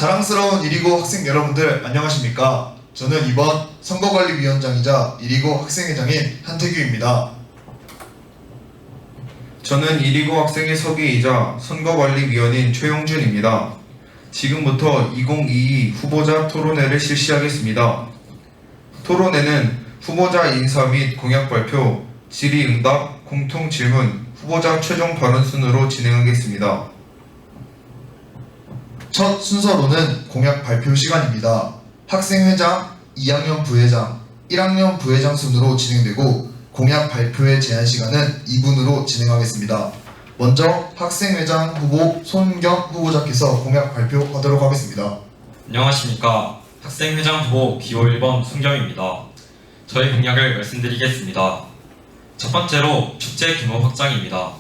자랑스러운 129 학생 여러분들 안녕하십니까? 저는 이번 선거관리위원장이자 129 학생회장인 한태규입니다. 저는 129 학생의 서기이자 선거관리위원인 최용준입니다. 지금부터 2022 후보자 토론회를 실시하겠습니다. 토론회는 후보자 인사 및 공약 발표, 질의응답, 공통질문, 후보자 최종 발언 순으로 진행하겠습니다. 첫 순서로는 공약 발표 시간입니다. 학생회장, 2학년 부회장, 1학년 부회장 순으로 진행되고 공약 발표의 제한 시간은 2분으로 진행하겠습니다. 먼저 학생회장 후보 손경 후보자께서 공약 발표하도록 하겠습니다. 안녕하십니까. 학생회장 후보 기호 1번 손경입니다. 저희 공약을 말씀드리겠습니다. 첫 번째로 축제 규모 확장입니다.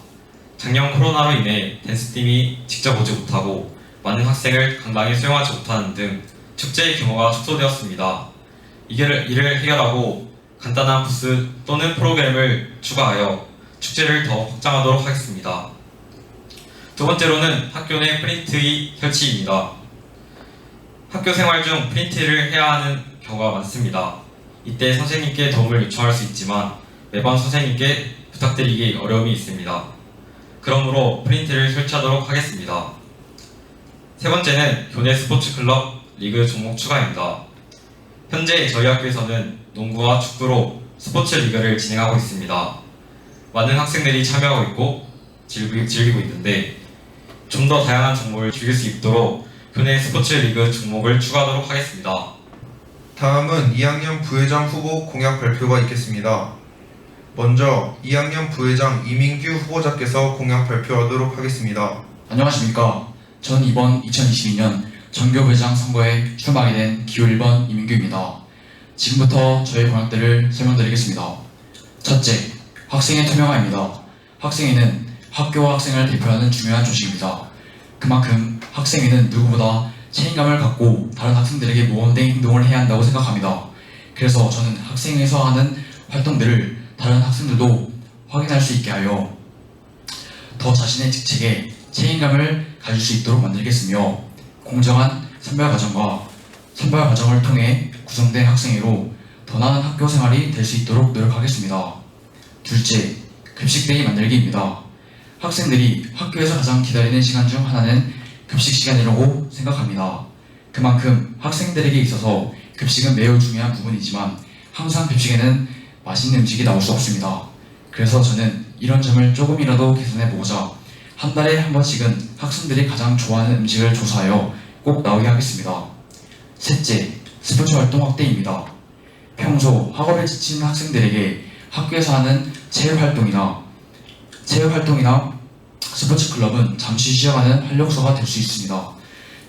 작년 코로나로 인해 댄스팀이 직접 오지 못하고 많은 학생을 강당에 수용하지 못하는 등 축제의 규모가 축소되었습니다. 이를 해결하고 간단한 부스 또는 프로그램을 추가하여 축제를 더 확장하도록 하겠습니다. 두 번째로는 학교 내 프린트의 설치입니다. 학교 생활 중 프린트를 해야 하는 경우가 많습니다. 이때 선생님께 도움을 요청할 수 있지만 매번 선생님께 부탁드리기 어려움이 있습니다. 그러므로 프린트를 설치하도록 하겠습니다. 세 번째는 교내 스포츠 클럽 리그 종목 추가입니다. 현재 저희 학교에서는 농구와 축구로 스포츠 리그를 진행하고 있습니다. 많은 학생들이 참여하고 있고 즐기고 있는데 좀 더 다양한 종목을 즐길 수 있도록 교내 스포츠 리그 종목을 추가하도록 하겠습니다. 다음은 2학년 부회장 후보 공약 발표가 있겠습니다. 먼저 2학년 부회장 이민규 후보자께서 공약 발표하도록 하겠습니다. 안녕하십니까. 전 이번 2022년 전교부회장 선거에 출마하게 된 기호 1번 이민규입니다. 지금부터 저의 공약들을 설명드리겠습니다. 첫째, 학생의 투명화입니다. 학생회는 학교와 학생을 대표하는 중요한 조직입니다. 그만큼 학생회는 누구보다 책임감을 갖고 다른 학생들에게 모범된 행동을 해야 한다고 생각합니다. 그래서 저는 학생회에서 하는 활동들을 다른 학생들도 확인할 수 있게 하여 더 자신의 직책에 책임감을 가질 수 있도록 만들겠으며 공정한 선발 과정을 통해 구성된 학생회로 더 나은 학교 생활이 될 수 있도록 노력하겠습니다. 둘째, 급식데이 만들기입니다. 학생들이 학교에서 가장 기다리는 시간 중 하나는 급식 시간이라고 생각합니다. 그만큼 학생들에게 있어서 급식은 매우 중요한 부분이지만 항상 급식에는 맛있는 음식이 나올 수 없습니다. 그래서 저는 이런 점을 조금이라도 개선해보고자 한 달에 한 번씩은 학생들이 가장 좋아하는 음식을 조사하여 꼭 나오게 하겠습니다. 셋째, 스포츠 활동 확대입니다. 평소 학업에 지친 학생들에게 학교에서 하는 체육활동이나 스포츠 클럽은 잠시 쉬어가는 활력소가 될 수 있습니다.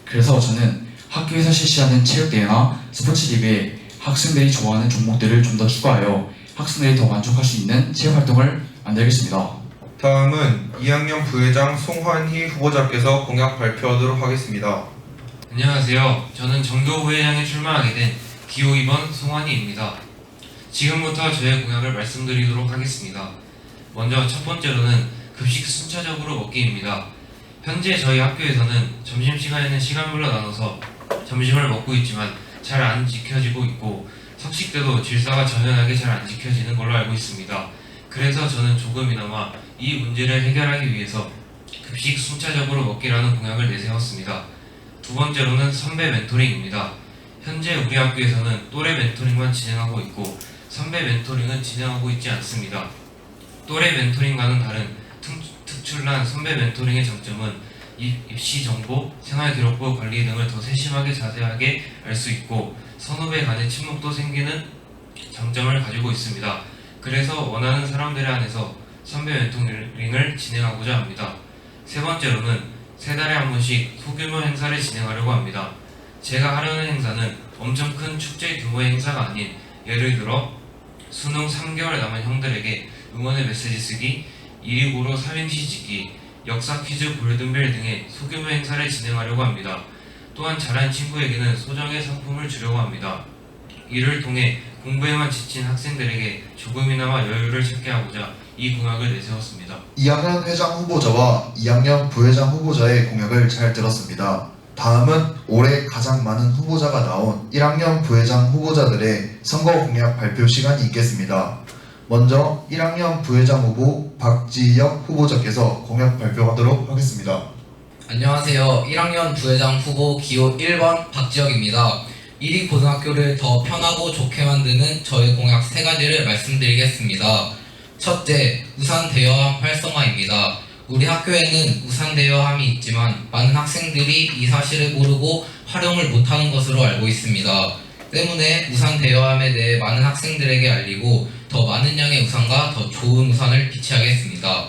그래서 저는 학교에서 실시하는 체육대회나 스포츠 리그에 학생들이 좋아하는 종목들을 좀 더 추가하여 학생들이 더 만족할 수 있는 체육활동을 만들겠습니다. 다음은 2학년 부회장 송환희 후보자께서 공약 발표하도록 하겠습니다. 안녕하세요. 저는 전교부회장에 출마하게 된 기호 2번 송환희입니다. 지금부터 저의 공약을 말씀드리도록 하겠습니다. 먼저 첫 번째로는 급식 순차적으로 먹기입니다. 현재 저희 학교에서는 점심시간에는 시간별로 나눠서 점심을 먹고 있지만 잘 안 지켜지고 있고 석식 때도 질서가 전연하게 잘 안 지켜지는 걸로 알고 있습니다. 그래서 저는 조금이나마 이 문제를 해결하기 위해서 급식 순차적으로 먹기라는 공약을 내세웠습니다. 두 번째로는 선배 멘토링입니다. 현재 우리 학교에서는 또래 멘토링만 진행하고 있고 선배 멘토링은 진행하고 있지 않습니다. 또래 멘토링과는 다른 특출난 선배 멘토링의 장점은 입시 정보, 생활기록부 관리 등을 더 세심하게 자세하게 알 수 있고 선후배 간의 친목도 생기는 장점을 가지고 있습니다. 그래서 원하는 사람들에 한해서 선배 멘토링을 진행하고자 합니다. 세 번째로는 세 달에 한 번씩 소규모 행사를 진행하려고 합니다. 제가 하려는 행사는 엄청 큰 축제 규모의 행사가 아닌 예를 들어 수능 3개월 남은 형들에게 응원의 메시지 쓰기, 129로 삼행시 짓기, 역사 퀴즈 골든벨 등의 소규모 행사를 진행하려고 합니다. 또한 잘한 친구에게는 소정의 상품을 주려고 합니다. 이를 통해 공부에만 지친 학생들에게 조금이나마 여유를 찾게 하고자 이 공약을 내세웠습니다. 2학년 회장 후보자와 2학년 부회장 후보자의 공약을 잘 들었습니다. 다음은 올해 가장 많은 후보자가 나온 1학년 부회장 후보자들의 선거 공약 발표 시간이 있겠습니다. 먼저 1학년 부회장 후보 박지혁 후보자께서 공약 발표하도록 하겠습니다. 안녕하세요. 1학년 부회장 후보 기호 1번 박지혁입니다. 1위 고등학교를 더 편하고 좋게 만드는 저의 공약 3가지를 말씀드리겠습니다. 첫째, 우산 대여함 활성화입니다. 우리 학교에는 우산 대여함이 있지만 많은 학생들이 이 사실을 모르고 활용을 못하는 것으로 알고 있습니다. 때문에 우산 대여함에 대해 많은 학생들에게 알리고 더 많은 양의 우산과 더 좋은 우산을 비치하겠습니다.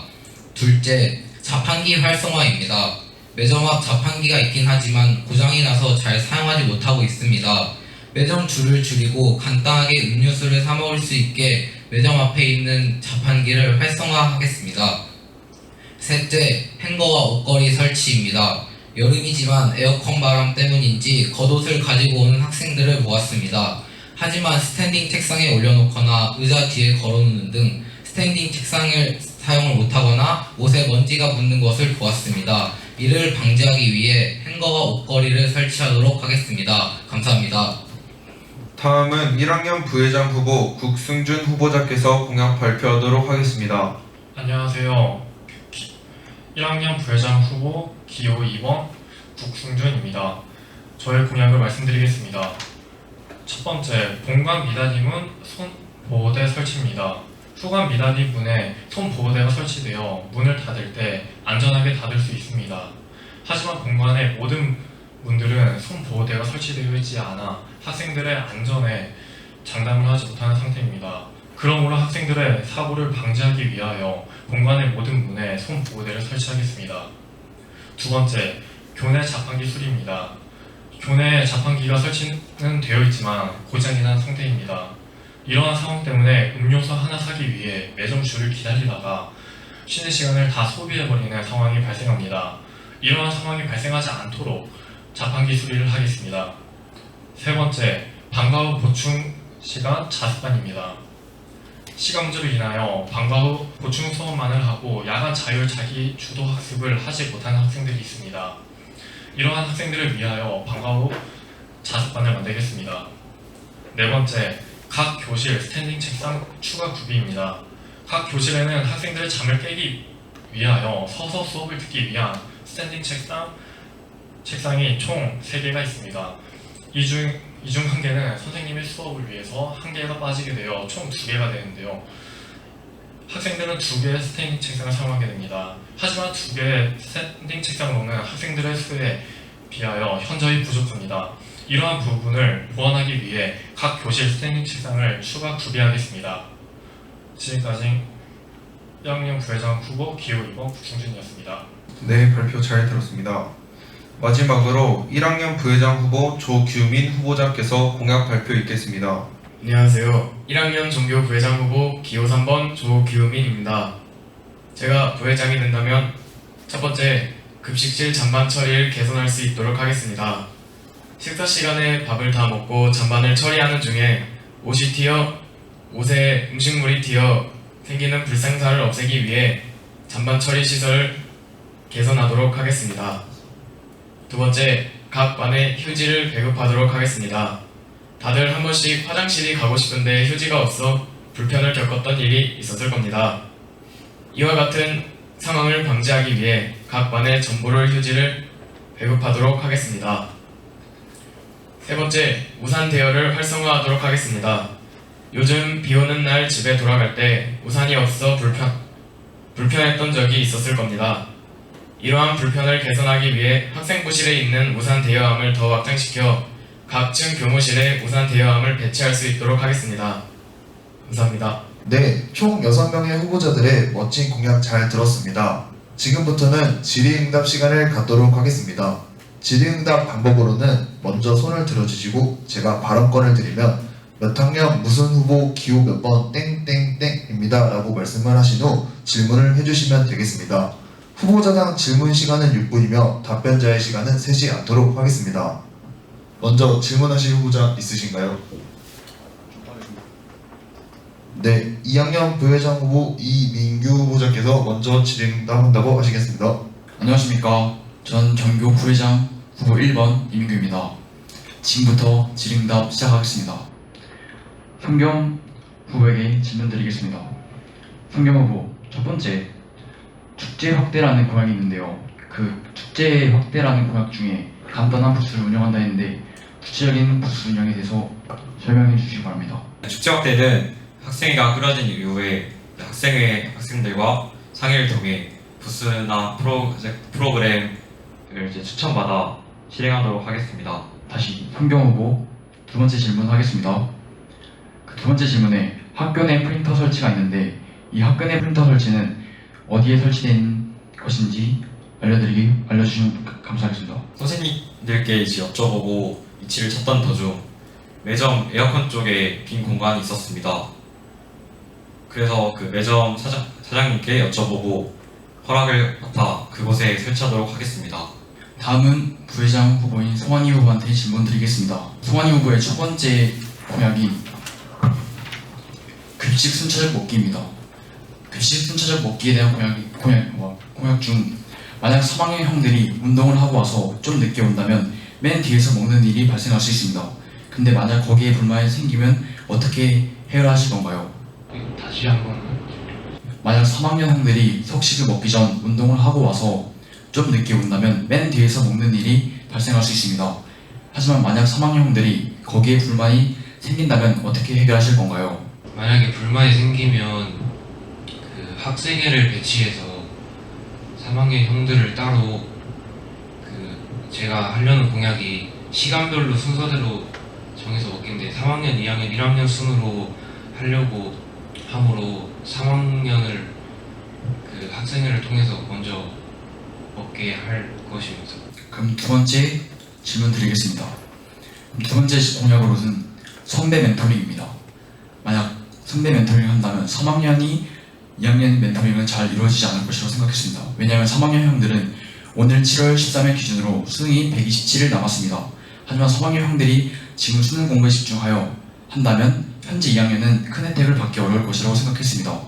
둘째, 자판기 활성화입니다. 매점 앞 자판기가 있긴 하지만 고장이 나서 잘 사용하지 못하고 있습니다. 매점 줄을 줄이고 간단하게 음료수를 사 먹을 수 있게 매점 앞에 있는 자판기를 활성화하겠습니다. 셋째, 행거와 옷걸이 설치입니다. 여름이지만 에어컨 바람 때문인지 겉옷을 가지고 오는 학생들을 보았습니다. 하지만 스탠딩 책상에 올려놓거나 의자 뒤에 걸어놓는 등 스탠딩 책상을 사용을 못하거나 옷에 먼지가 묻는 것을 보았습니다. 이를 방지하기 위해 행거와 옷걸이를 설치하도록 하겠습니다. 감사합니다. 다음은 1학년 부회장 후보 국승준 후보자께서 공약 발표하도록 하겠습니다. 안녕하세요. 1학년 부회장 후보 기호 2번 국승준입니다. 저의 공약을 말씀드리겠습니다. 첫 번째, 본관 미닫이문 손 보호대 설치입니다. 후관 미닫이 문에 손 보호대가 설치되어 문을 닫을 때 안전하게 닫을 수 있습니다. 하지만 본관의 모든 문들은 손 보호대가 설치되어 있지 않아 학생들의 안전에 장담을 하지 못하는 상태입니다. 그러므로 학생들의 사고를 방지하기 위하여 본관의 모든 문에 손 보호대를 설치하겠습니다. 두 번째, 교내 자판기 수리입니다. 교내 자판기가 설치는 되어 있지만 고장이 난 상태입니다. 이러한 상황 때문에 음료수 하나 사기 위해 매점 줄을 기다리다가 쉬는 시간을 다 소비해버리는 상황이 발생합니다. 이러한 상황이 발생하지 않도록 자판기 수리를 하겠습니다. 세 번째, 방과 후 보충 시간 자습반입니다. 시간 문제로 인하여 방과 후 보충 수업만을 하고 야간 자율 자기 주도 학습을 하지 못하는 학생들이 있습니다. 이러한 학생들을 위하여 방과 후 자습반을 만들겠습니다. 네 번째, 각 교실 스탠딩 책상 추가 구비입니다. 각 교실에는 학생들의 잠을 깨기 위하여 서서 수업을 듣기 위한 스탠딩 책상이 총 3개가 있습니다. 이 중 1개는 선생님의 수업을 위해서 1개가 빠지게 되어 총 2개가 되는데요. 학생들은 2개의 스탠딩 책상을 사용하게 됩니다. 하지만 2개의 스탠딩 책상으로는 학생들의 수에 비하여 현저히 부족합니다. 이러한 부분을 보완하기 위해 각 교실 스탠딩 책상을 추가 구비하겠습니다. 지금까지 1학년 부회장 후보 기호 2번 국승준이었습니다. 네, 발표 잘 들었습니다. 마지막으로 1학년 부회장 후보 조규민 후보자께서 공약 발표 있겠습니다. 안녕하세요. 1학년 전교 부회장 후보 기호 3번 조규민입니다. 제가 부회장이 된다면 첫 번째, 급식실 잔반 처리를 개선할 수 있도록 하겠습니다. 식사 시간에 밥을 다 먹고 잔반을 처리하는 중에 옷이 튀어 옷에 음식물이 튀어 생기는 불상사를 없애기 위해 잔반 처리 시설을 개선하도록 하겠습니다. 두 번째, 각 반에 휴지를 배급하도록 하겠습니다. 다들 한 번씩 화장실이 가고 싶은데 휴지가 없어 불편을 겪었던 일이 있었을 겁니다. 이와 같은 상황을 방지하기 위해 각 반에 전부를 휴지를 배급하도록 하겠습니다. 세 번째, 우산 대여를 활성화하도록 하겠습니다. 요즘 비 오는 날 집에 돌아갈 때 우산이 없어 불편했던 적이 있었을 겁니다. 이러한 불편을 개선하기 위해 학생부실에 있는 우산 대여함을 더 확장시켜 각 층 교무실에 우산 대여함을 배치할 수 있도록 하겠습니다. 감사합니다. 네, 총 6명의 후보자들의 멋진 공약 잘 들었습니다. 지금부터는 질의응답 시간을 갖도록 하겠습니다. 질의응답 방법으로는 먼저 손을 들어주시고 제가 발언권을 드리면 몇 학년 무슨 후보 기호 몇 번 땡땡땡입니다 라고 말씀을 하신 후 질문을 해주시면 되겠습니다. 후보자당 질문 시간은 6분이며 답변자의 시간은 세지 않도록 하겠습니다. 먼저 질문하실 후보자 있으신가요? 네, 2학년 부회장 후보 이민규 후보자께서 먼저 질의응답한다고 하시겠습니다. 안녕하십니까. 전 전교 부회장 후보 1번 이민규입니다. 지금부터 질의응답 시작하겠습니다. 성경 후보에게 질문 드리겠습니다. 성경 후보, 첫 번째, 축제 확대라는 공약이 있는데요. 그 축제 확대라는 공약 중에 간단한 부스를 운영한다 했는데 구체적인 부스 운영에 대해서 설명해 주시기 바랍니다. 축제 확대는 학생회가 꾸려진 이후에 학생들과 상의를 통해 부스나 프로그램을 이제 추천받아 실행하도록 하겠습니다. 다시 성경 후보 두 번째 질문 하겠습니다. 그 두 번째 질문에 학교 내 프린터 설치가 있는데 이 학교 내 프린터 설치는 어디에 설치된 것인지 알려주시면 감사하겠습니다. 선생님들께 이제 여쭤보고 위치를 찾던 도중 매점 에어컨 쪽에 빈 공간이 있었습니다. 그래서 그 매점 사장님께 여쭤보고 허락을 받아 그곳에 설치하도록 하겠습니다. 다음은 부회장 후보인 송환희 후보한테 질문 드리겠습니다. 송환희 후보의 첫 번째 공약인 급식 순차적 먹기입니다. 급식 순차적 먹기에 대한 공약 중 만약 3학년 형들이 운동을 하고 와서 좀 늦게 온다면 맨 뒤에서 먹는 일이 발생할 수 있습니다. 근데 만약 거기에 불만이 생기면 어떻게 해결하실 건가요? 다시 한번. 만약 3학년 형들이 석식을 먹기 전 운동을 하고 와서 좀 늦게 온다면 맨 뒤에서 먹는 일이 발생할 수 있습니다. 하지만 만약 3학년 형들이 거기에 불만이 생긴다면 어떻게 해결하실 건가요? 만약에 불만이 생기면 그 학생회를 배치해서 3학년 형들을 따로 제가 하려는 공약이 시간별로 순서대로 정해서 먹기인데 3학년, 2학년, 1학년 순으로 하려고 함으로 3학년을 그 학생회를 통해서 먼저 먹게 할 것입니다. 그럼 두 번째 질문 드리겠습니다. 두 번째 공약으로는 선배 멘토링입니다. 만약 선배 멘토링을 한다면 3학년이 2학년 멘토링은 잘 이루어지지 않을 것이라고 생각했습니다. 왜냐하면 3학년 형들은 오늘 7월 13일 기준으로 수능이 127일 남았습니다. 하지만 3학년 형들이 지금 수능 공부에 집중하여 한다면 현재 2학년은 큰 혜택을 받기 어려울 것이라고 생각했습니다.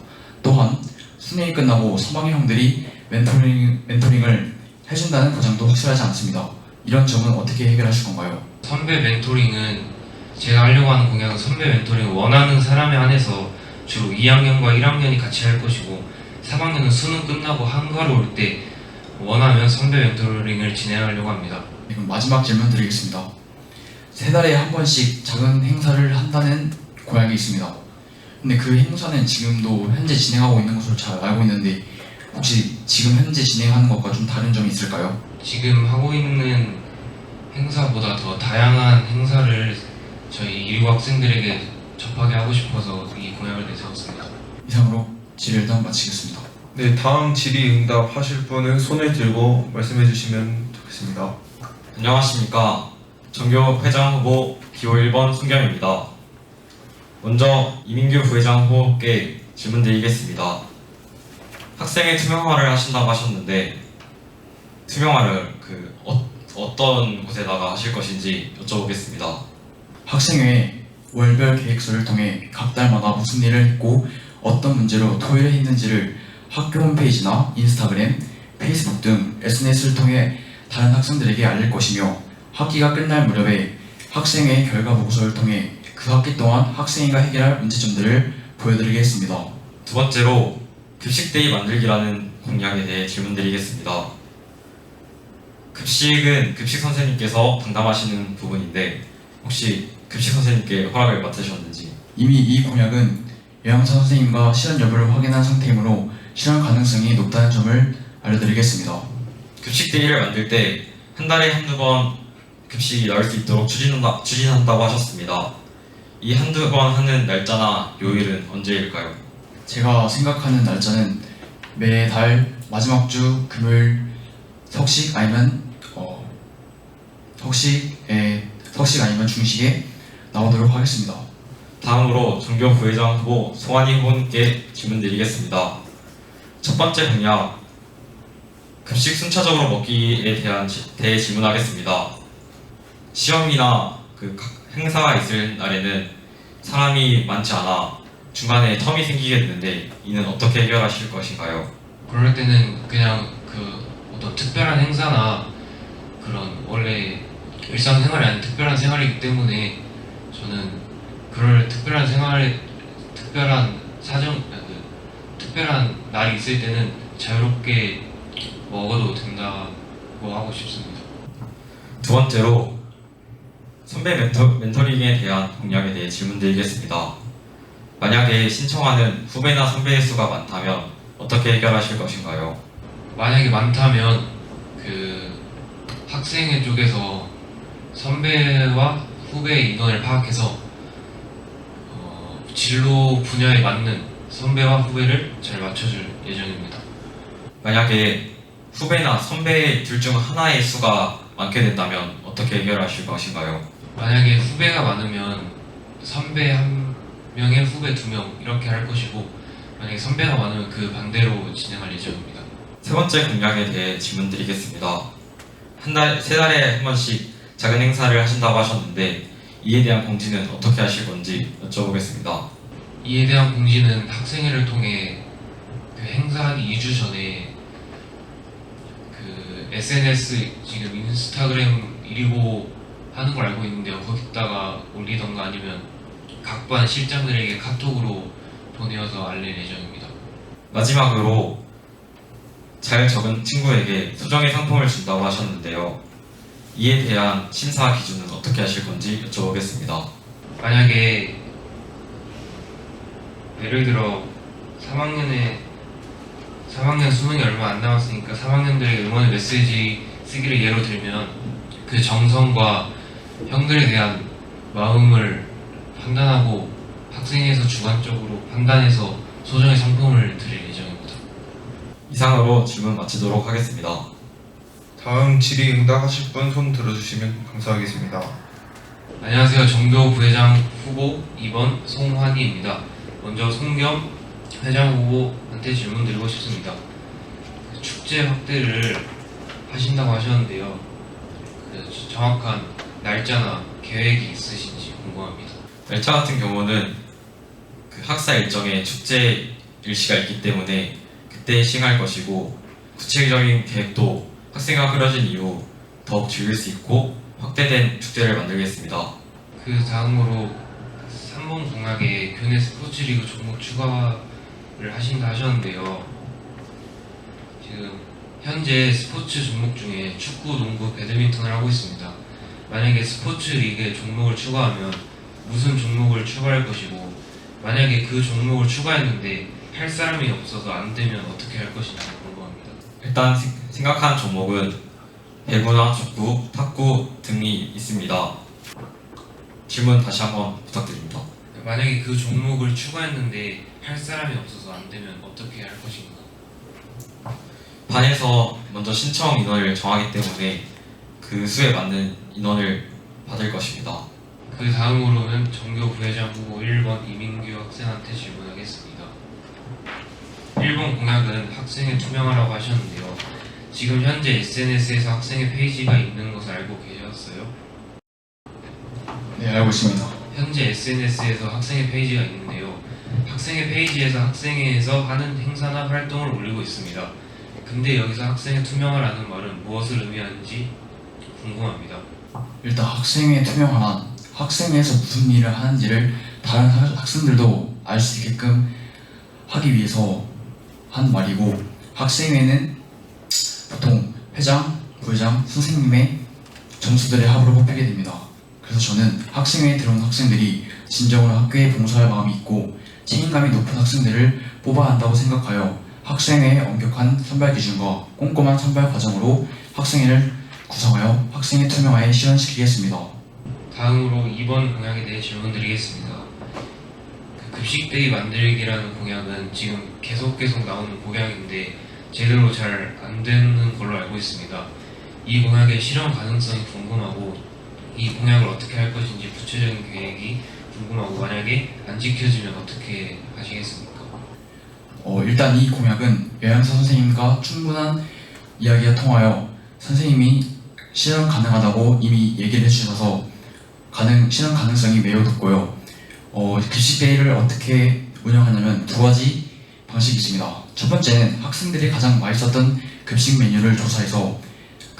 또한 수능이 끝나고 3학년 형들이 멘토링을 해준다는 보장도 확실하지 않습니다. 이런 점은 어떻게 해결하실 건가요? 선배 멘토링은 제가 하려고 하는 공약은 선배 멘토링을 원하는 사람에 한해서 주로 2학년과 1학년이 같이 할 것이고 3학년은 수능 끝나고 한가로울 때 원하면 선배 멘토링을 진행하려고 합니다. 그럼 마지막 질문 드리겠습니다. 3달에 한 번씩 작은 행사를 한다는 공약이 있습니다. 근데 그 행사는 지금도 현재 진행하고 있는 것으로 잘 알고 있는데 혹시 지금 현재 진행하는 것과 좀 다른 점이 있을까요? 지금 하고 있는 행사보다 더 다양한 행사를 저희 일부 학생들에게 접하게 하고 싶어서 이 공약을 내세웠습니다. 이상으로 질의응답 마치겠습니다. 네, 다음 질의응답 하실 분은 손을 들고 말씀해 주시면 좋겠습니다. 안녕하십니까. 정교 회장 후보 기호 1번 순겸입니다. 먼저 이민규 부회장 후보께 질문 드리겠습니다. 학생의 투명화를 하신다고 하셨는데 투명화를 어떤 곳에다가 하실 것인지 여쭤보겠습니다. 학생회 월별 계획서를 통해 각 달마다 무슨 일을 했고 어떤 문제로 토의를 했는지를 학교 홈페이지나 인스타그램, 페이스북 등 SNS를 통해 다른 학생들에게 알릴 것이며 학기가 끝날 무렵에 학생회 결과 보고서를 통해 그 학기 동안 학생회가 해결할 문제점들을 보여드리겠습니다. 두 번째로 급식데이 만들기라는 공약에 대해 질문드리겠습니다. 급식은 급식 선생님께서 담당하시는 부분인데 혹시 급식 선생님께 허락을 맡으셨는지? 이미 이 공약은 영양사 선생님과 실현 여부를 확인한 상태이므로 실현 가능성이 높다는 점을 알려드리겠습니다. 급식데이를 만들 때 한 달에 한두 번 급식이 나올 수 있도록 추진한다고 하셨습니다. 이 한두 번 하는 날짜나 요일은 언제일까요? 제가 생각하는 날짜는 매달 마지막 주 금요일 석식 아니면 석식 아니면 중식에 나오도록 하겠습니다. 다음으로 정교 부회장 후보 송환희 후보님께 질문드리겠습니다. 첫 번째 공약, 급식 순차적으로 먹기에 대해 질문하겠습니다. 시험이나 각 행사가 있을 날에는 사람이 많지 않아 중간에 텀이 생기겠는데 이는 어떻게 해결하실 것인가요? 그럴 때는 그냥 어떤 특별한 행사나 그런 원래 원래 일상생활이 아닌 특별한 생활이기 때문에 저는 그럴 특별한 생활에 특별한 특별한 날이 있을 때는 자유롭게 먹어도 된다고 하고 싶습니다. 두 번째로 선배 멘토링에 대한 공약에 대해 질문드리겠습니다. 만약에 신청하는 후배나 선배의 수가 많다면 어떻게 해결하실 것인가요? 만약에 많다면 그 학생회 쪽에서 선배와 후배의 인원을 파악해서 진로 분야에 맞는 선배와 후배를 잘 맞춰줄 예정입니다. 만약에 후배나 선배 둘 중 하나의 수가 많게 된다면 어떻게 해결하실 것인가요? 만약에 후배가 많으면 선배 한 명에 후배 2명 이렇게 할 것이고, 만약에 선배가 많으면 그 반대로 진행할 예정입니다. 세 번째 공약에 대해 질문드리겠습니다. 세 달에 한 번씩 작은 행사를 하신다고 하셨는데 이에 대한 공지는 어떻게 하실 건지 여쭤보겠습니다. 이에 대한 공지는 학생회를 통해 그 행사하기 2주 전에 그 SNS 지금 인스타그램 1위고 하는 걸 알고 있는데요. 거기다가 올리던가 아니면 각 반 실장들에게 카톡으로 보내어서 알릴 예정입니다. 마지막으로 잘 적은 친구에게 소정의 상품을 준다고 하셨는데요. 이에 대한 심사 기준은 어떻게 하실 건지 여쭤보겠습니다. 만약에 예를 들어 3학년 수능이 얼마 안 남았으니까 3학년들에게 응원의 메시지 쓰기를 예로 들면 그 정성과 형들에 대한 마음을 판단하고 학생회에서 주관적으로 판단해서 소정의 상품을 드릴 예정입니다. 이상으로 질문 마치도록 하겠습니다. 다음 질의응답하실 분 손 들어주시면 감사하겠습니다. 안녕하세요. 정교 부회장 후보 2번 송환희입니다. 먼저 송겸 회장 후보한테 질문드리고 싶습니다. 축제 확대를 하신다고 하셨는데요. 정확한 날짜나 계획이 있으신지 궁금합니다. 날짜 같은 경우는 그 학사 일정에 축제 일시가 있기 때문에 그때 시행할 것이고, 구체적인 계획도 학생회가 꾸려진 이후 더욱 즐길 수 있고 확대된 축제를 만들겠습니다. 그 다음으로 3번 공약에 교내 스포츠리그 종목 추가를 하신다 하셨는데요. 지금 현재 스포츠 종목 중에 축구, 농구, 배드민턴을 하고 있습니다. 만약에 스포츠 리그에 종목을 추가하면 무슨 종목을 추가할 것이고, 만약에 그 종목을 추가했는데 할 사람이 없어서 안 되면 어떻게 할 것인지 궁금합니다. 일단 생각한 종목은 배구나 축구, 탁구 등이 있습니다. 질문 다시 한번 부탁드립니다. 만약에 그 종목을 추가했는데 할 사람이 없어서 안 되면 어떻게 할 것인가? 반에서 먼저 신청 인원을 정하기 때문에 그 수에 맞는 인원을 받을 것입니다. 그 다음으로는 정교 부회장 후보 1번 이민규 학생한테 질문하겠습니다. 1번 공약은 학생회 투명하라고 하셨는데요. 지금 현재 SNS에서 학생회 페이지가 있는 것을 알고 계셨어요? 네, 알고 있습니다. 현재 SNS에서 학생회 페이지가 있는데요. 학생회 페이지에서 학생회에서 하는 행사나 활동을 올리고 있습니다. 근데 여기서 학생회 투명하라는 말은 무엇을 의미하는지 궁금합니다. 일단 학생회 투명화란 학생회에서 무슨 일을 하는지를 다른 학생들도 알 수 있게끔 하기 위해서 한 말이고, 학생회는 보통 회장, 부회장, 선생님의 점수들의 합으로 뽑히게 됩니다. 그래서 저는 학생회에 들어온 학생들이 진정으로 학교에 봉사할 마음이 있고 책임감이 높은 학생들을 뽑아야 한다고 생각하여 학생회의 엄격한 선발 기준과 꼼꼼한 선발 과정으로 학생회를 구성하여 학생회 투명화에 실현시키겠습니다. 다음으로 2번 공약에 대해 질문드리겠습니다. 급식데이 만들기라는 공약은 지금 계속 나오는 공약인데 제대로 잘 안 되는 걸로 알고 있습니다. 이 공약의 실현 가능성이 궁금하고, 이 공약을 어떻게 할 것인지 구체적인 계획이 궁금하고, 만약에 안 지켜지면 어떻게 하시겠습니까? 일단 이 공약은 외양사 선생님과 충분한 이야기가 통하여 선생님이 실현 가능하다고 이미 얘기를 해주셔서 실현 가능성이 매우 높고요. 급식데이를 어떻게 운영하냐면 두 가지 방식이 있습니다. 첫 번째는 학생들이 가장 많이 썼던 급식 메뉴를 조사해서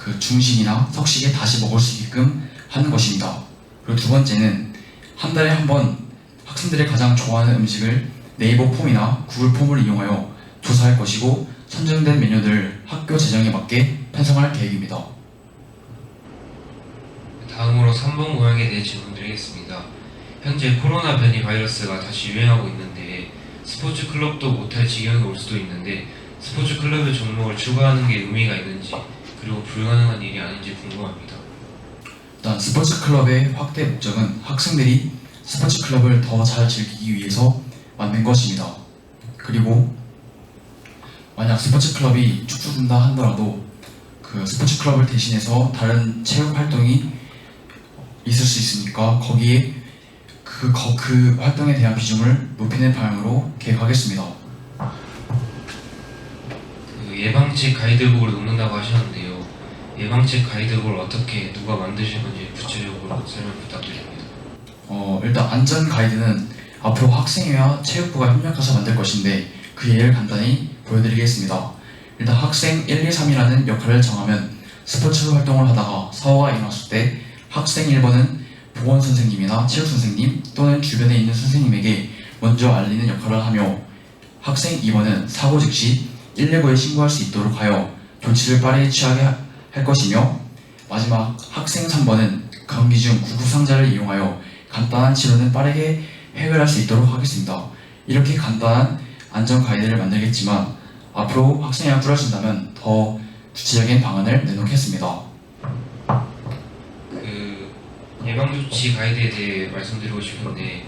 그 중식이나 석식에 다시 먹을 수 있게끔 하는 것입니다. 그리고 두 번째는 한 달에 한 번 학생들이 가장 좋아하는 음식을 네이버 폼이나 구글 폼을 이용하여 조사할 것이고 선정된 메뉴들을 학교 재정에 맞게 편성할 계획입니다. 다음으로 3번 공약에 대해 질문드리겠습니다. 현재 코로나 변이 바이러스가 다시 유행하고 있는데 스포츠 클럽도 못할 지경이 올 수도 있는데 스포츠 클럽의 종목을 추가하는 게 의미가 있는지 그리고 불가능한 일이 아닌지 궁금합니다. 일단 스포츠 클럽의 확대 목적은 학생들이 스포츠 클럽을 더 잘 즐기기 위해서 만든 것입니다. 그리고 만약 스포츠 클럽이 축소된다 하더라도 그 스포츠 클럽을 대신해서 다른 체육 활동이 있을 수 있으니까 거기에 그 활동에 대한 비중을 높이는 방향으로 계획하겠습니다. 그 예방책 가이드북을 놓는다고 하셨는데요. 예방책 가이드북을 어떻게 누가 만드실 건지 구체적으로 설명 부탁드립니다. 일단 안전 가이드는 앞으로 학생회와 체육부가 협력해서 만들 것인데 그 예를 간단히 보여드리겠습니다. 일단 학생 1, 2, 3이라는 역할을 정하면 스포츠 활동을 하다가 사고가 일어났을 때 학생 1번은 보건 선생님이나 체육 선생님 또는 주변에 있는 선생님에게 먼저 알리는 역할을 하며 학생 2번은 사고 즉시 119에 신고할 수 있도록 하여 조치를 빠르게 취하게 할 것이며 마지막 학생 3번은 경기 중 구급상자를 이용하여 간단한 치료는 빠르게 해결할 수 있도록 하겠습니다. 이렇게 간단한 안전 가이드를 만들겠지만 앞으로 학생회가 꾸려진다면 더 구체적인 방안을 내놓겠습니다. 그 예방조치 가이드에 대해 말씀드리고 싶은데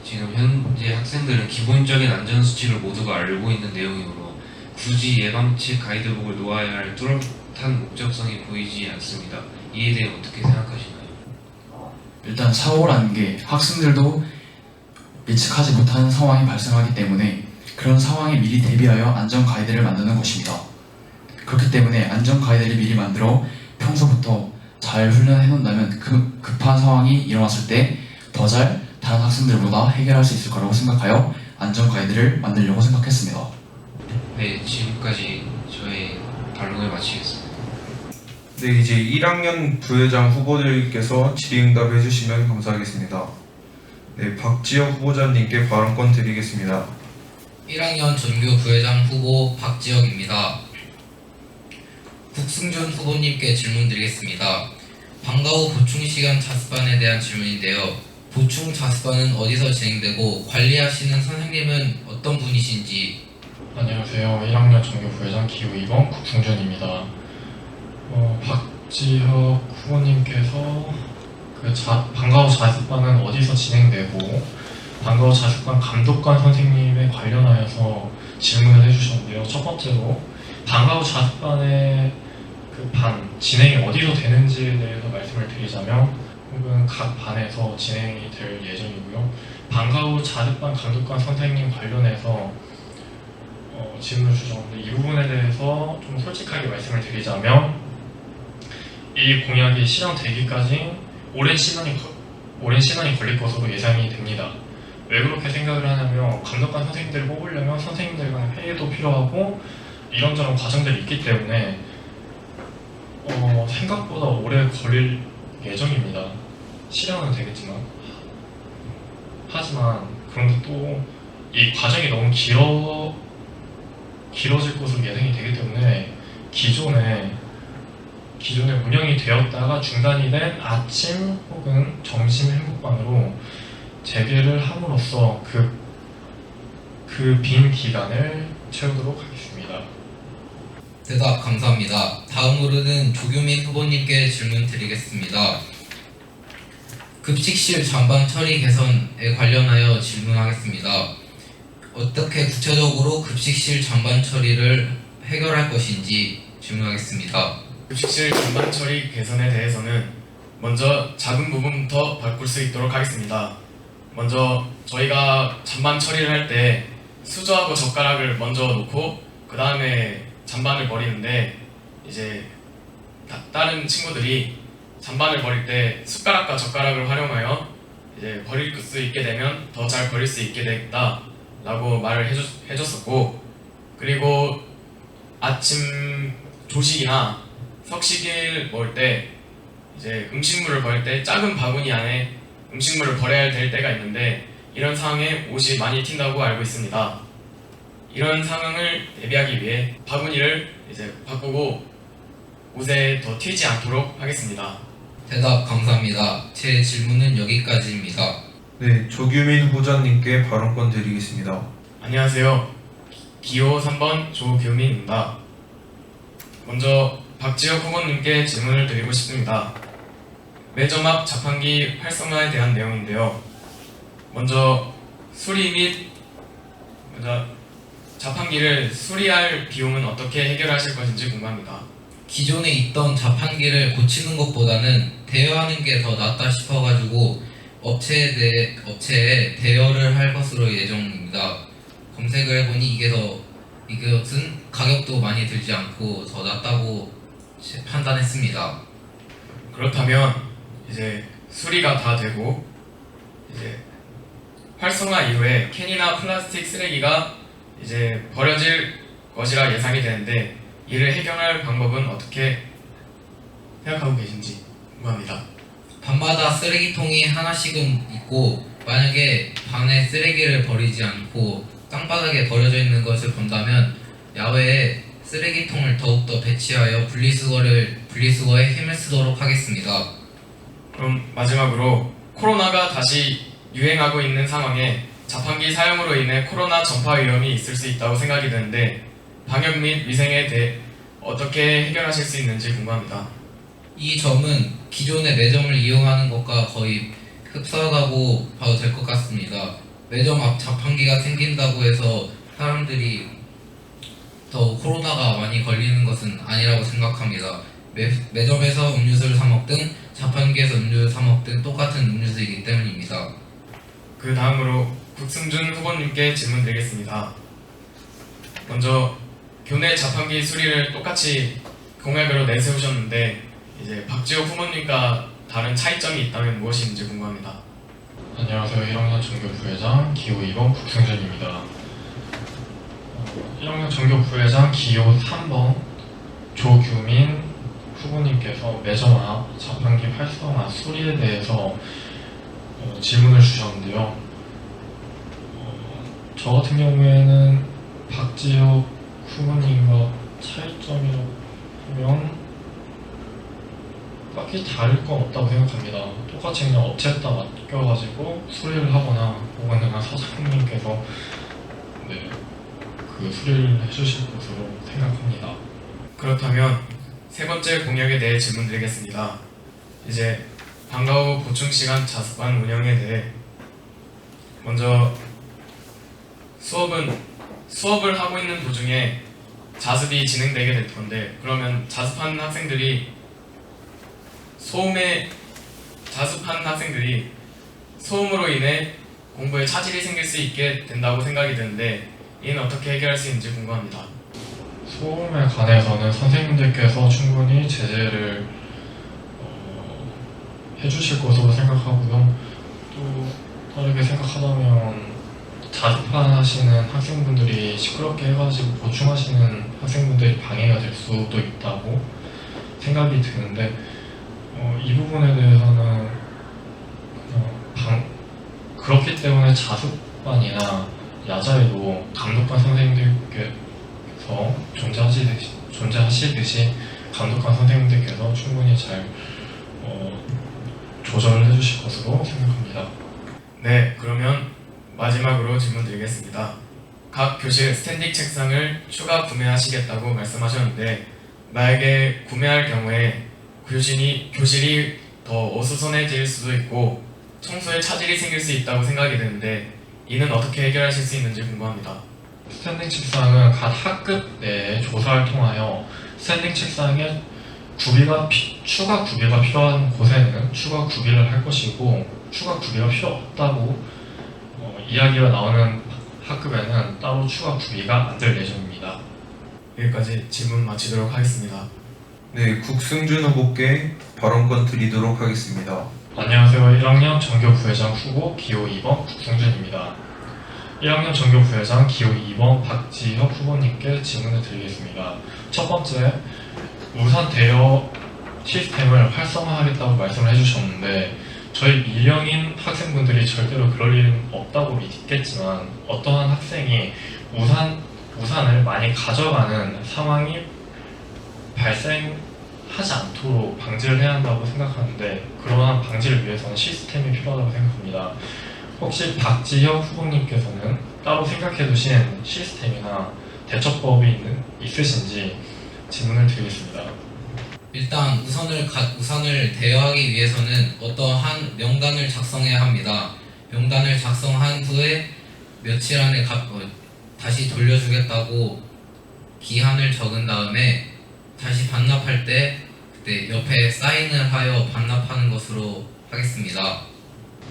지금 현재 학생들은 기본적인 안전수칙을 모두가 알고 있는 내용이므로 굳이 예방책 가이드북을 놓아야 할 뚜렷한 목적성이 보이지 않습니다. 이에 대해 어떻게 생각하시나요? 일단 사고라는 게 학생들도 예측하지 못하는 상황이 발생하기 때문에 그런 상황에 미리 대비하여 안전 가이드를 만드는 것입니다. 그렇기 때문에 안전 가이드를 미리 만들어 평소부터 잘 훈련해 놓는다면 급한 상황이 일어났을 때 더 잘 다른 학생들보다 해결할 수 있을 거라고 생각하여 안전 가이드를 만들려고 생각했습니다. 네, 지금까지 저의 반론을 마치겠습니다. 네, 이제 1학년 부회장 후보들께서 질의응답 해주시면 감사하겠습니다. 네, 박지혁 후보자님께 발언권 드리겠습니다. 1학년 전교 부회장 후보 박지혁입니다. 국승준 후보님께 질문 드리겠습니다. 방과 후 보충시간 자습반에 대한 질문인데요. 보충 자습반은 어디서 진행되고 관리하시는 선생님은 어떤 분이신지. 안녕하세요. 1학년 전교 부회장 기호 2번 국승준입니다. 박지혁 후보님께서 방과 후 자습반은 어디서 진행되고 방과 후 자습반 감독관 선생님에 관련하여서 질문을 해주셨는데요. 첫 번째로 방과 후 자습반의 그 반 진행이 어디서 되는지에 대해서 말씀을 드리자면 혹은 각 반에서 진행이 될 예정이고요. 방과 후 자습반 감독관 선생님 관련해서 질문을 주셨는데 이 부분에 대해서 좀 솔직하게 말씀을 드리자면 이 공약이 실현되기까지 오랜 시간이 걸릴 것으로 예상이 됩니다. 왜 그렇게 생각을 하냐면 감독관 선생님들을 뽑으려면 선생님들 간의 회의도 필요하고 이런저런 과정들이 있기 때문에 생각보다 오래 걸릴 예정입니다. 실현은 되겠지만 하지만 그런데 또 이 과정이 너무 길어질 것으로 예상이 되기 때문에 기존에 운영이 되었다가 중단이 된 아침 혹은 점심 행복반으로 재개를 함으로써 그 빈 기간을 채우도록 하겠습니다. 대답 감사합니다. 다음으로는 조규민 후보님께 질문 드리겠습니다. 급식실 잔반 처리 개선에 관련하여 질문하겠습니다. 어떻게 구체적으로 급식실 잔반 처리를 해결할 것인지 질문하겠습니다. 급식실 잔반 처리 개선에 대해서는 먼저 작은 부분부터 바꿀 수 있도록 하겠습니다. 먼저 저희가 잔반 처리를 할 때 수저하고 젓가락을 먼저 놓고 그 다음에 잔반을 버리는데 이제 다른 친구들이 잔반을 버릴 때 숟가락과 젓가락을 활용하여 이제 버릴 수 있게 되면 더 잘 버릴 수 있게 되겠다라고 말을 해줬었고, 그리고 아침 조식이나 석식을 먹을 때 이제 음식물을 버릴 때 작은 바구니 안에 음식물을 버려야 될 때가 있는데 이런 상황에 옷이 많이 튄다고 알고 있습니다. 이런 상황을 대비하기 위해 바구니를 이제 바꾸고 옷에 더 튀지 않도록 하겠습니다. 대답 감사합니다. 제 질문은 여기까지입니다. 네, 조규민 후보자님께 발언권 드리겠습니다. 안녕하세요. 기호 3번 조규민입니다. 먼저 박지혁 후보님께 질문을 드리고 싶습니다. 매점 앞 자판기 활성화에 대한 내용인데요. 먼저 자판기를 수리할 비용은 어떻게 해결하실 것인지 궁금합니다. 기존에 있던 자판기를 고치는 것보다는 대여하는 게 더 낫다 싶어가지고 업체에 대여를 할 것으로 예정입니다. 검색을 해보니 이것은 가격도 많이 들지 않고 더 낫다고 판단했습니다. 그렇다면 이제 수리가 다 되고 이제 활성화 이후에 캔이나 플라스틱 쓰레기가 이제 버려질 것이라 예상이 되는데 이를 해결할 방법은 어떻게 생각하고 계신지 궁금합니다. 밤마다 쓰레기통이 하나씩은 있고 만약에 반에 쓰레기를 버리지 않고 땅바닥에 버려져 있는 것을 본다면 야외에 쓰레기통을 더욱더 배치하여 분리수거에 힘을 쓰도록 하겠습니다. 그럼 마지막으로 코로나가 다시 유행하고 있는 상황에 자판기 사용으로 인해 코로나 전파 위험이 있을 수 있다고 생각이 드는데 방역 및 위생에 대해 어떻게 해결하실 수 있는지 궁금합니다. 이 점은 기존의 매점을 이용하는 것과 거의 흡사하다고 봐도 될 것 같습니다. 매점 앞 자판기가 생긴다고 해서 사람들이 더 코로나가 많이 걸리는 것은 아니라고 생각합니다. 매점에서 음료수를 사 먹든 자판기에서 음료를 사 먹든 똑같은 음료수이기 때문입니다. 그 다음으로 국승준 후보님께 질문 드리겠습니다. 먼저 교내 자판기 수리를 똑같이 공약으로 내세우셨는데 이제 박지호 후보님과 다른 차이점이 있다면 무엇인지 궁금합니다. 안녕하세요. 1학년 전교 부회장 기호 2번 국승준입니다. 1학년 전교 부회장 기호 3번 조규민 후보님께서 매점 앞 자판기 활성화 수리에 대해서 질문을 주셨는데요. 저 같은 경우에는 박지혁 후보님과 차이점이라고 하면 딱히 다를 건 없다고 생각합니다. 똑같이 그냥 업체에다 맡겨가지고 수리를 하거나 혹은 그냥 사장님께서 그 수리를 해주실 것으로 생각합니다. 그렇다면 세 번째 공약에 대해 질문 드리겠습니다. 이제 방과 후 보충 시간 자습반 운영에 대해 먼저 수업을 하고 있는 도중에 자습이 진행되게 될 건데 그러면 자습한 학생들이 소음으로 인해 공부에 차질이 생길 수 있게 된다고 생각이 드는데 이는 어떻게 해결할 수 있는지 궁금합니다. 소음에 관해서는 선생님들께서 충분히 제재를 해주실 것으로 생각하고요. 또 다르게 생각하자면 자습하시는 학생분들이 시끄럽게 해가지고 보충하시는 학생분들이 방해가 될 수도 있다고 생각이 드는데 이 부분에 대해서는 그렇기 때문에 자습반이나 야자에도 감독관 선생님들께서 존재하시듯이 감독관 선생님들께서 충분히 잘 조절을 해주실 것으로 생각합니다. 네, 그러면 마지막으로 질문 드리겠습니다. 각 교실 스탠딩 책상을 추가 구매하시겠다고 말씀하셨는데 만약에 구매할 경우에 교실이 더 어수선해질 수도 있고 청소에 차질이 생길 수 있다고 생각이 드는데 이는 어떻게 해결하실 수 있는지 궁금합니다. 스탠딩 책상은 각 학급 내에 조사를 통하여 스탠딩 책상에 추가 구비가 필요한 곳에는 추가 구비를 할 것이고 추가 구비가 필요 없다고 이야기가 나오는 학급에는 따로 추가 구비가 안 될 예정입니다. 여기까지 질문 마치도록 하겠습니다. 네, 국승준 후보께 발언권 드리도록 하겠습니다. 안녕하세요. 1학년 전교 부회장 후보 기호 2번 국승준입니다. 1학년 전교 부회장 기호 2번 박지혁 후보님께 질문을 드리겠습니다. 첫 번째, 우산 대여 시스템을 활성화하겠다고 말씀을 해주셨는데 저희 미령인 학생분들이 절대로 그럴 일은 없다고 믿겠지만 어떠한 학생이 우산을 많이 가져가는 상황이 발생하지 않도록 방지를 해야 한다고 생각하는데 그러한 방지를 위해서는 시스템이 필요하다고 생각합니다. 혹시 박지혁 후보님께서는 따로 생각해 두신 시스템이나 대처법이 있으신지 질문을 드리겠습니다. 일단 우산을 대여하기 위해서는 어떠한 명단을 작성해야 합니다. 명단을 작성한 후에 며칠 안에 다시 돌려주겠다고 기한을 적은 다음에 다시 반납할 때 그때 옆에 사인을 하여 반납하는 것으로 하겠습니다.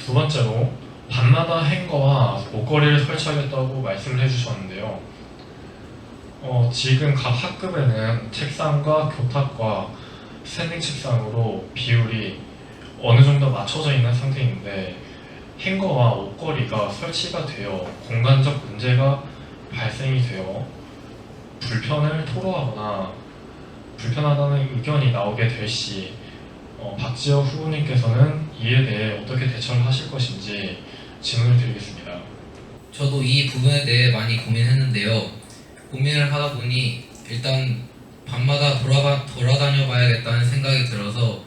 두 번째로 밤마다 행거와 옷걸이를 설치하겠다고 말씀을 해주셨는데요. 지금 각 학급에는 책상과 교탁과 스탠딩 책상으로 비율이 어느 정도 맞춰져 있는 상태인데 행거와 옷걸이가 설치가 되어 공간적 문제가 발생이 되어 불편을 토로하거나 불편하다는 의견이 나오게 될 시 박지혁 후보님께서는 이에 대해 어떻게 대처를 하실 것인지 질문을 드리겠습니다. 저도 이 부분에 대해 많이 고민했는데요. 고민을 하다 보니 일단 밤마다 돌아다녀 봐야겠다는 생각이 들어서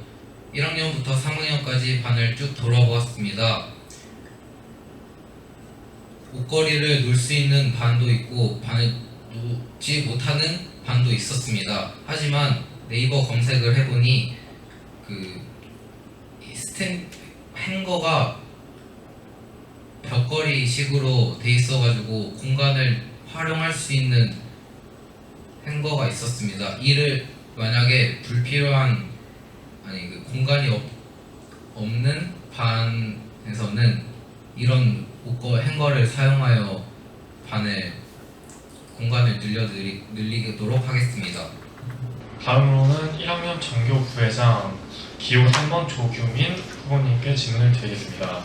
1학년부터 3학년까지 반을 쭉 돌아보았습니다. 옷걸이를 놓을 수 있는 반도 있고 반을 놓지 못하는 반도 있었습니다. 하지만 네이버 검색을 해보니 행거가 벽걸이 식으로 돼 있어가지고 공간을 활용할 수 있는 행거가 있었습니다. 이를 만약에 공간이 없는 반에서는 이런 행거를 사용하여 반의 공간을 늘리도록 하겠습니다. 다음으로는 1학년 전교 부회장 기호 3번 조규민 후보님께 질문을 드리겠습니다.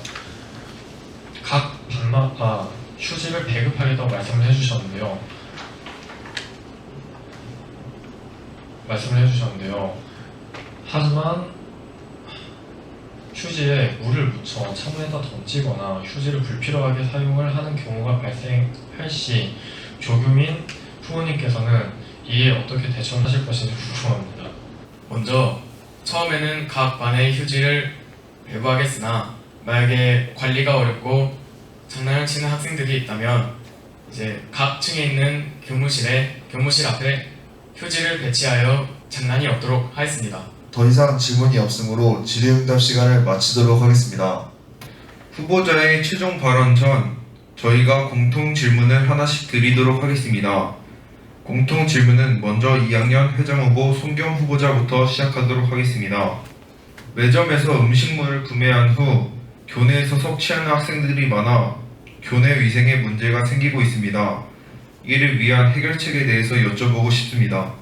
각 반마다 휴지를 배급하겠다고 말씀을 해주셨는데요. 하지만 휴지에 물을 묻혀 창문에다 던지거나 휴지를 불필요하게 사용을 하는 경우가 발생할 시 조규민 후보님께서는 이에 어떻게 대처를 하실 것인지 궁금합니다. 먼저 처음에는 각 반의 휴지를 배부하겠으나 만약에 관리가 어렵고 장난을 치는 학생들이 있다면 이제 각 층에 있는 교무실 앞에 휴지를 배치하여 장난이 없도록 하겠습니다. 더 이상 질문이 없으므로 질의응답 시간을 마치도록 하겠습니다. 후보자의 최종 발언 전 저희가 공통 질문을 하나씩 드리도록 하겠습니다. 공통 질문은 먼저 2학년 회장 후보 손경 후보자부터 시작하도록 하겠습니다. 매점에서 음식물을 구매한 후 교내에서 섭취하는 학생들이 많아 교내 위생에 문제가 생기고 있습니다. 이를 위한 해결책에 대해서 여쭤보고 싶습니다.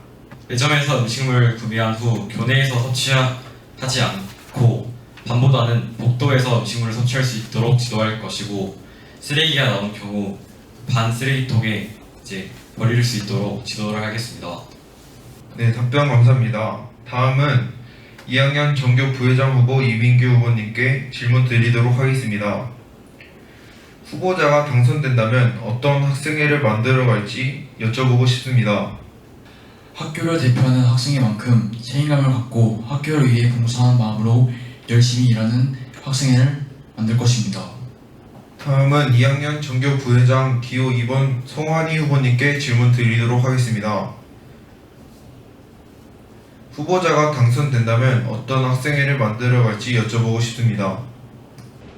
매점에서 음식물을 구매한 후 교내에서 섭취하지 않고 반보다는 복도에서 음식물을 섭취할 수 있도록 지도할 것이고 쓰레기가 나온 경우 반 쓰레기통에 버릴 수 있도록 지도를 하겠습니다. 네, 답변 감사합니다. 다음은 2학년 전교 부회장 후보 이민규 후보님께 질문 드리도록 하겠습니다. 후보자가 당선된다면 어떤 학생회를 만들어갈지 여쭤보고 싶습니다. 학교를 대표하는 학생의 만큼 책임감을 갖고 학교를 위해 봉사하는 마음으로 열심히 일하는 학생회를 만들 것입니다. 다음은 2학년 전교 부회장 기호 2번 송환희 후보님께 질문 드리도록 하겠습니다. 후보자가 당선된다면 어떤 학생회를 만들어갈지 여쭤보고 싶습니다.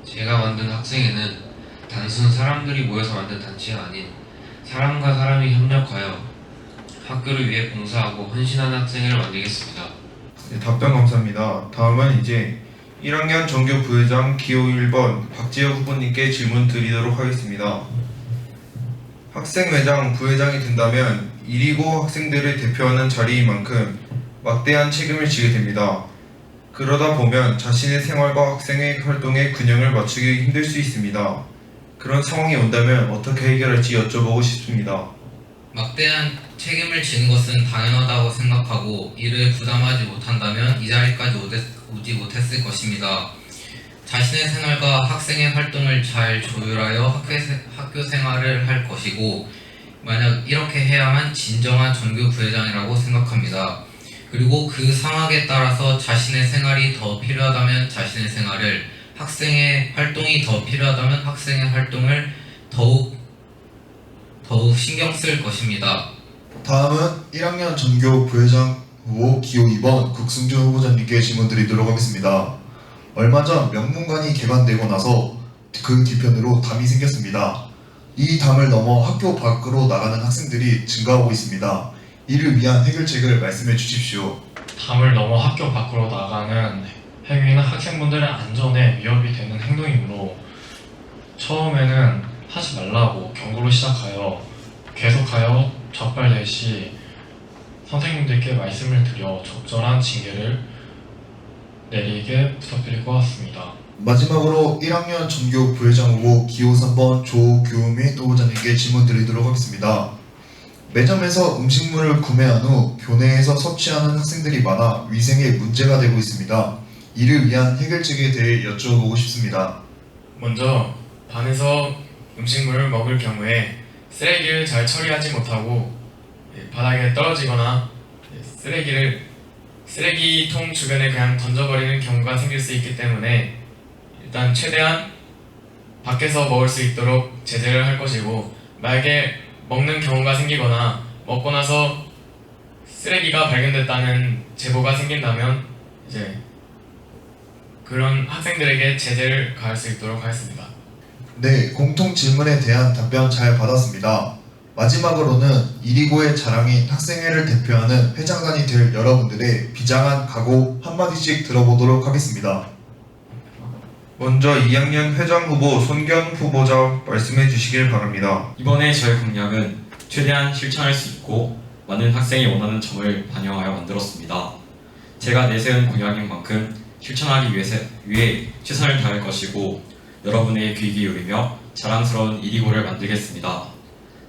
제가 만든 학생회는 단순 사람들이 모여서 만든 단체가 아닌 사람과 사람이 협력하여 학교를 위해 봉사하고 헌신하는 학생회를 만들겠습니다. 네, 답변 감사합니다. 다음은 이제 1학년 전교 부회장 기호 1번 박지혁 후보님께 질문 드리도록 하겠습니다. 학생회장, 부회장이 된다면 129 학생들을 대표하는 자리인 만큼 막대한 책임을 지게 됩니다. 그러다 보면 자신의 생활과 학생의 활동에 균형을 맞추기 힘들 수 있습니다. 그런 상황이 온다면 어떻게 해결할지 여쭤보고 싶습니다. 막대한 책임을 지는 것은 당연하다고 생각하고 이를 부담하지 못한다면 이 자리까지 오지 못했을 것입니다. 자신의 생활과 학생의 활동을 잘 조율하여 학교 생활을 할 것이고 만약 이렇게 해야만 진정한 전교 부회장이라고 생각합니다. 그리고 그 상황에 따라서 자신의 생활이 더 필요하다면 자신의 생활을, 학생의 활동이 더 필요하다면 학생의 활동을 더욱 신경 쓸 것입니다. 다음은 1학년 전교 부회장 후보 기호 2번 국승준 후보자님께 질문 드리도록 하겠습니다. 얼마 전 명문관이 개관되고 나서 그 뒤편으로 담이 생겼습니다. 이 담을 넘어 학교 밖으로 나가는 학생들이 증가하고 있습니다. 이를 위한 해결책을 말씀해 주십시오. 담을 넘어 학교 밖으로 나가는 행위는 학생분들의 안전에 위협이 되는 행동이므로 처음에는 하지 말라고 경고를 시작하여 계속하여 적발될 시 선생님들께 말씀을 드려 적절한 징계를 내리게 부탁드릴 것 같습니다. 마지막으로 1학년 전교 부회장 후보 기호 3번 조규민 후보자님께 질문 드리도록 하겠습니다. 매점에서 음식물을 구매한 후 교내에서 섭취하는 학생들이 많아 위생에 문제가 되고 있습니다. 이를 위한 해결책에 대해 여쭤보고 싶습니다. 먼저 반에서 음식물을 먹을 경우에 쓰레기를 잘 처리하지 못하고 바닥에 떨어지거나 쓰레기통 주변에 그냥 던져버리는 경우가 생길 수 있기 때문에 일단 최대한 밖에서 먹을 수 있도록 제재를 할 것이고, 만약에 먹는 경우가 생기거나 먹고 나서 쓰레기가 발견됐다는 제보가 생긴다면 이제 그런 학생들에게 제재를 가할 수 있도록 하겠습니다. 네, 공통 질문에 대한 답변 잘 받았습니다. 마지막으로는 이리고의 자랑인 학생회를 대표하는 회장단이 될 여러분들의 비장한 각오 한마디씩 들어보도록 하겠습니다. 먼저 2학년 회장 후보 손견 후보자 말씀해 주시길 바랍니다. 이번에 저의 공약은 최대한 실천할 수 있고 많은 학생이 원하는 점을 반영하여 만들었습니다. 제가 내세운 공약인 만큼 실천하기 위해 최선을 다할 것이고 여러분의 귀 기울이며 자랑스러운 이리고를 만들겠습니다.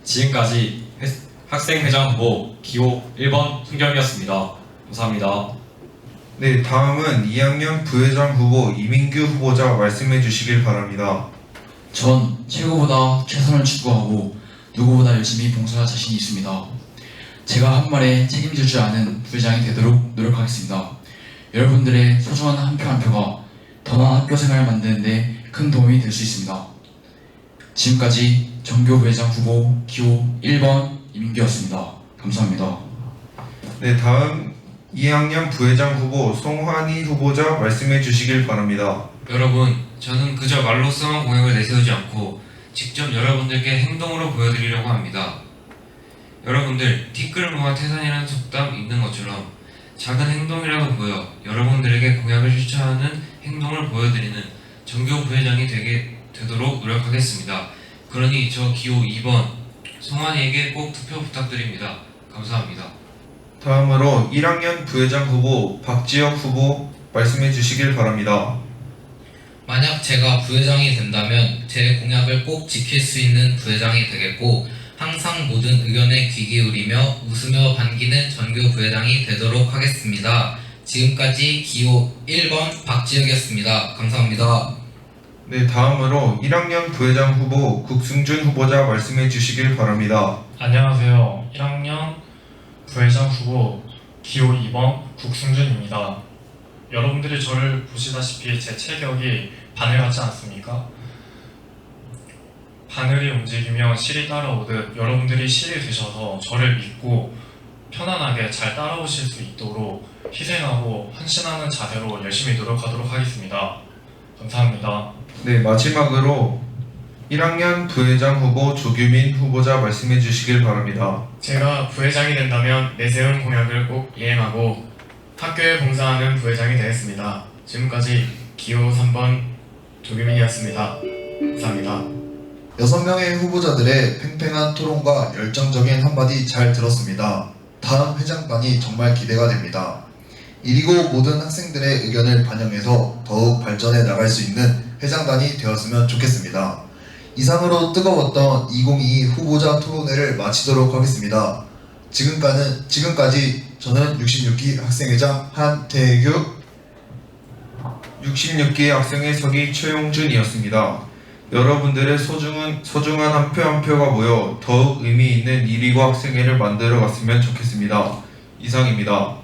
지금까지 학생회장 후보 기호 1번 손겸이었습니다. 감사합니다. 네, 다음은 2학년 부회장 후보 이민규 후보자 말씀해 주시길 바랍니다. 전 최고보다 최선을 추구하고 누구보다 열심히 봉사할 자신이 있습니다. 제가 한 말에 책임질 줄 아는 부회장이 되도록 노력하겠습니다. 여러분들의 소중한 한 표 한 표가 더 나은 학교 생활을 만드는 데 큰 도움이 될 수 있습니다. 지금까지 전교 부회장 후보 기호 1번 이민규였습니다. 감사합니다. 네, 다음 2학년 부회장 후보 송환희 후보자 말씀해 주시길 바랍니다. 여러분, 저는 그저 말로서만 공약을 내세우지 않고 직접 여러분들께 행동으로 보여드리려고 합니다. 여러분들, 티끌 모아 태산이라는 속담 있는 것처럼 작은 행동이라도 보여 여러분들에게 공약을 실천하는 행동을 보여드리는 전교 부회장이 되도록 노력하겠습니다. 그러니 저 기호 2번 송환이에게 꼭 투표 부탁드립니다. 감사합니다. 다음으로 1학년 부회장 후보 박지혁 후보 말씀해 주시길 바랍니다. 만약 제가 부회장이 된다면 제 공약을 꼭 지킬 수 있는 부회장이 되겠고 항상 모든 의견에 귀 기울이며 웃으며 반기는 전교 부회장이 되도록 하겠습니다. 지금까지 기호 1번 박지혁이었습니다. 감사합니다. 네, 다음으로 1학년 부회장 후보 국승준 후보자 말씀해 주시길 바랍니다. 안녕하세요. 1학년 부회장 후보 기호 2번 국승준입니다. 여러분들이 저를 보시다시피 제 체격이 바늘 같지 않습니까? 바늘이 움직이면 실이 따라오듯 여러분들이 실이 되셔서 저를 믿고 편안하게 잘 따라오실 수 있도록 희생하고 헌신하는 자세로 열심히 노력하도록 하겠습니다. 감사합니다. 네, 마지막으로 1학년 부회장 후보 조규민 후보자 말씀해 주시길 바랍니다. 제가 부회장이 된다면 내세운 공약을 꼭 이행하고 학교에 봉사하는 부회장이 되겠습니다. 지금까지 기호 3번 조규민이었습니다. 감사합니다. 6명의 후보자들의 팽팽한 토론과 열정적인 한마디 잘 들었습니다. 다음 회장단이 정말 기대가 됩니다. 이리고 모든 학생들의 의견을 반영해서 더욱 발전해 나갈 수 있는 회장단이 되었으면 좋겠습니다. 이상으로 뜨거웠던 2022 후보자 토론회를 마치도록 하겠습니다. 지금까지 저는 66기 학생회장 한태규 66기 학생회 서기 최용준이었습니다. 여러분들의 소중한 한 표 한 표가 모여 더욱 의미 있는 1위고 학생회를 만들어 갔으면 좋겠습니다. 이상입니다.